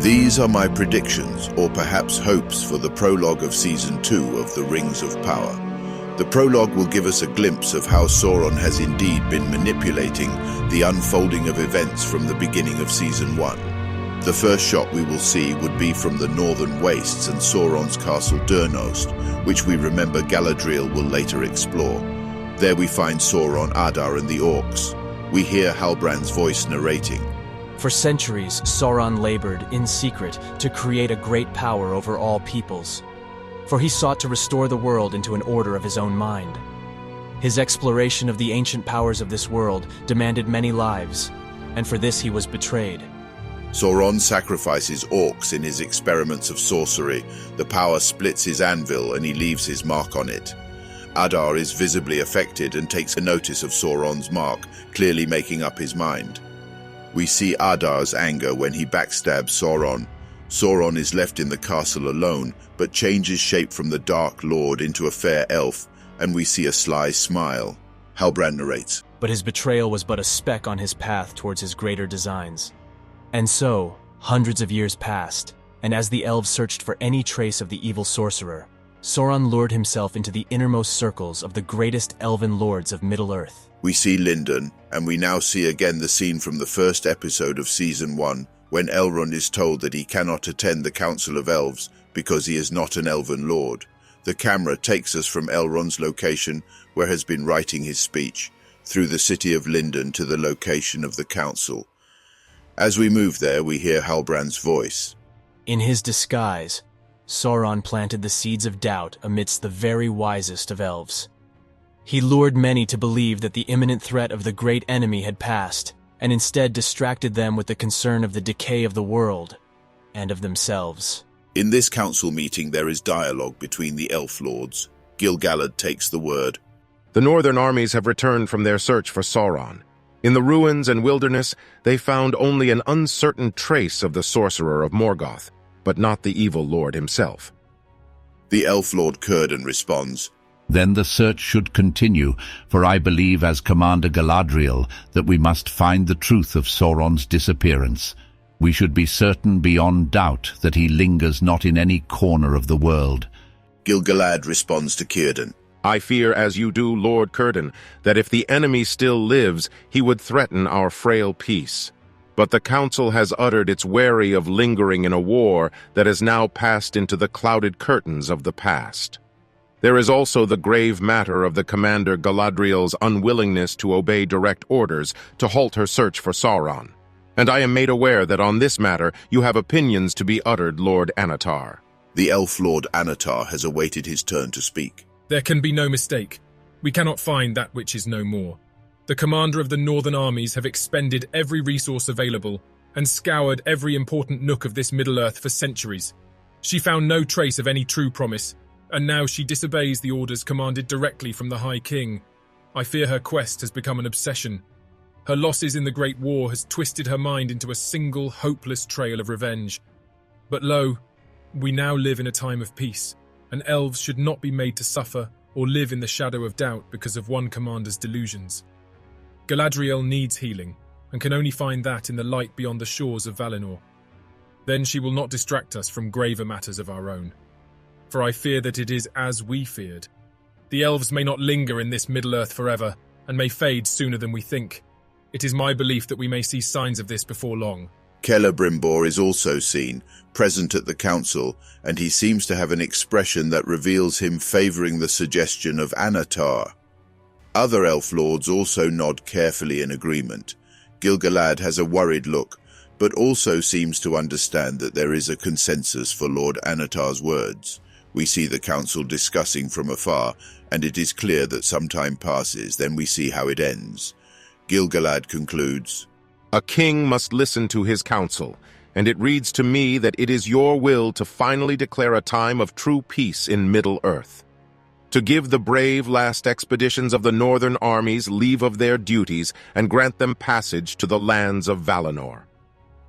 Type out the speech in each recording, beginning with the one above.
These are my predictions, or perhaps hopes, for the prologue of Season 2 of The Rings of Power. The prologue will give us a glimpse of how Sauron has indeed been manipulating the unfolding of events from the beginning of Season 1. The first shot we will see would be from the northern wastes and Sauron's castle Durnost, which we remember Galadriel will later explore. There we find Sauron, Adar and the orcs. We hear Halbrand's voice narrating. For centuries, Sauron labored in secret to create a great power over all peoples, for he sought to restore the world into an order of his own mind. His exploration of the ancient powers of this world demanded many lives, and for this he was betrayed. Sauron sacrifices orcs in his experiments of sorcery. The power splits his anvil and he leaves his mark on it. Adar is visibly affected and takes a notice of Sauron's mark, clearly making up his mind. We see Adar's anger when he backstabs Sauron. Sauron is left in the castle alone, but changes shape from the Dark Lord into a fair elf, and we see a sly smile. Halbrand narrates. But his betrayal was but a speck on his path towards his greater designs. And so, hundreds of years passed, and as the elves searched for any trace of the evil sorcerer, Sauron lured himself into the innermost circles of the greatest elven lords of Middle-earth. We see Lindon, and we now see again the scene from the first episode of Season 1, when Elrond is told that he cannot attend the Council of Elves because he is not an elven lord. The camera takes us from Elrond's location, where he has been writing his speech, through the city of Lindon to the location of the council. As we move there, we hear Halbrand's voice. In his disguise, Sauron planted the seeds of doubt amidst the very wisest of elves. He lured many to believe that the imminent threat of the great enemy had passed, and instead distracted them with the concern of the decay of the world and of themselves. In this council meeting there is dialogue between the elf lords. Gil-galad takes the word. The northern armies have returned from their search for Sauron. In the ruins and wilderness, they found only an uncertain trace of the sorcerer of Morgoth, but not the evil lord himself. The elf lord Círdan responds. Then the search should continue, for I believe as Commander Galadriel that we must find the truth of Sauron's disappearance. We should be certain beyond doubt that he lingers not in any corner of the world. Gil-galad responds to Círdan. I fear, as you do, Lord Círdan, that if the enemy still lives, he would threaten our frail peace. But the council has uttered its wary of lingering in a war that has now passed into the clouded curtains of the past. There is also the grave matter of the Commander Galadriel's unwillingness to obey direct orders to halt her search for Sauron. And I am made aware that on this matter you have opinions to be uttered, Lord Annatar. The elf lord Annatar has awaited his turn to speak. There can be no mistake. We cannot find that which is no more. The commander of the northern armies have expended every resource available and scoured every important nook of this Middle-earth for centuries. She found no trace of any true promise, and now she disobeys the orders commanded directly from the High King. I fear her quest has become an obsession. Her losses in the Great War has twisted her mind into a single, hopeless trail of revenge. But lo, we now live in a time of peace, and elves should not be made to suffer or live in the shadow of doubt because of one commander's delusions. Galadriel needs healing, and can only find that in the light beyond the shores of Valinor. Then she will not distract us from graver matters of our own. For I fear that it is as we feared. The elves may not linger in this Middle-earth forever, and may fade sooner than we think. It is my belief that we may see signs of this before long. Celebrimbor is also seen, present at the council, and he seems to have an expression that reveals him favouring the suggestion of Annatar. Other elf lords also nod carefully in agreement. Gil-galad has a worried look, but also seems to understand that there is a consensus for Lord Annatar's words. We see the council discussing from afar, and it is clear that some time passes, then we see how it ends. Gil-galad concludes, A king must listen to his counsel, and it reads to me that it is your will to finally declare a time of true peace in Middle-earth. To give the brave last expeditions of the northern armies leave of their duties and grant them passage to the lands of Valinor.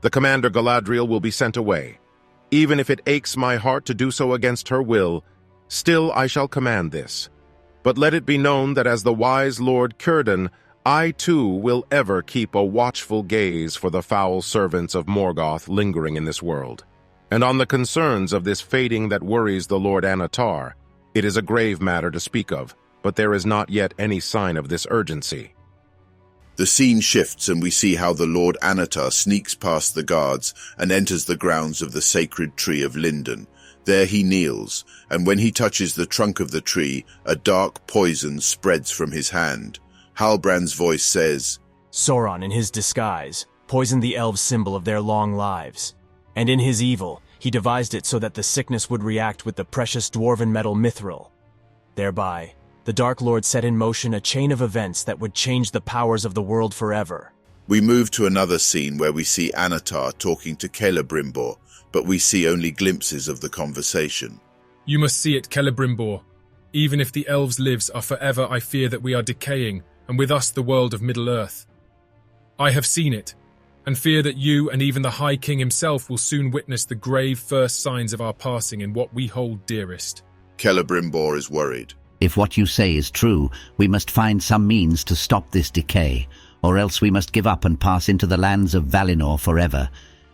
The Commander Galadriel will be sent away. Even if it aches my heart to do so against her will, still I shall command this. But let it be known that as the wise Lord Círdan, I too will ever keep a watchful gaze for the foul servants of Morgoth lingering in this world. And on the concerns of this fading that worries the Lord Anatar, it is a grave matter to speak of, but there is not yet any sign of this urgency. The scene shifts and we see how the Lord Anatar sneaks past the guards and enters the grounds of the sacred tree of Linden. There he kneels, and when he touches the trunk of the tree, a dark poison spreads from his hand. Halbrand's voice says, Sauron, in his disguise, poisoned the elves' symbol of their long lives. And in his evil, he devised it so that the sickness would react with the precious dwarven metal Mithril. Thereby, the Dark Lord set in motion a chain of events that would change the powers of the world forever. We move to another scene where we see Anatar talking to Celebrimbor, but we see only glimpses of the conversation. You must see it, Celebrimbor. Even if the elves' lives are forever, I fear that we are decaying, and with us the world of Middle-earth. I have seen it, and fear that you and even the High King himself will soon witness the grave first signs of our passing in what we hold dearest. Celebrimbor is worried. If what you say is true, we must find some means to stop this decay, or else we must give up and pass into the lands of Valinor forever.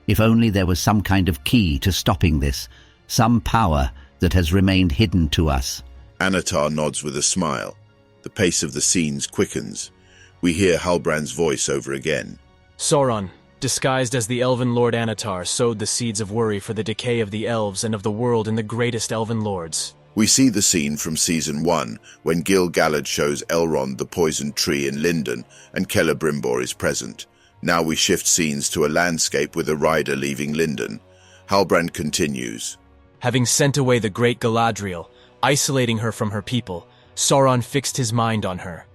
If only there was some kind of key to stopping this, some power that has remained hidden to us. Anatar nods with a smile. The pace of the scenes quickens. We hear Halbrand's voice over again. Sauron, disguised as the elven Lord Anatar, sowed the seeds of worry for the decay of the elves and of the world in the greatest elven lords. We see the scene from Season 1, when Gil-galad shows Elrond the poisoned tree in Linden, and Celebrimbor is present. Now we shift scenes to a landscape with a rider leaving Linden. Halbrand continues. Having sent away the great Galadriel, isolating her from her people, Sauron fixed his mind on her.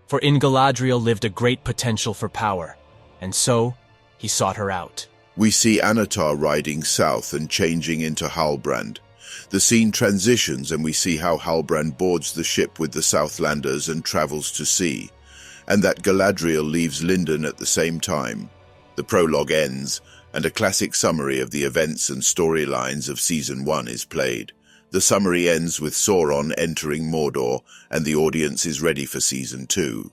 For in Galadriel lived a great potential for power, and so he sought her out. We see Anatar riding south and changing into Halbrand. The scene transitions and we see how Halbrand boards the ship with the Southlanders and travels to sea, and that Galadriel leaves Linden at the same time. The prologue ends, and a classic summary of the events and storylines of Season 1 is played. The summary ends with Sauron entering Mordor, and the audience is ready for Season 2.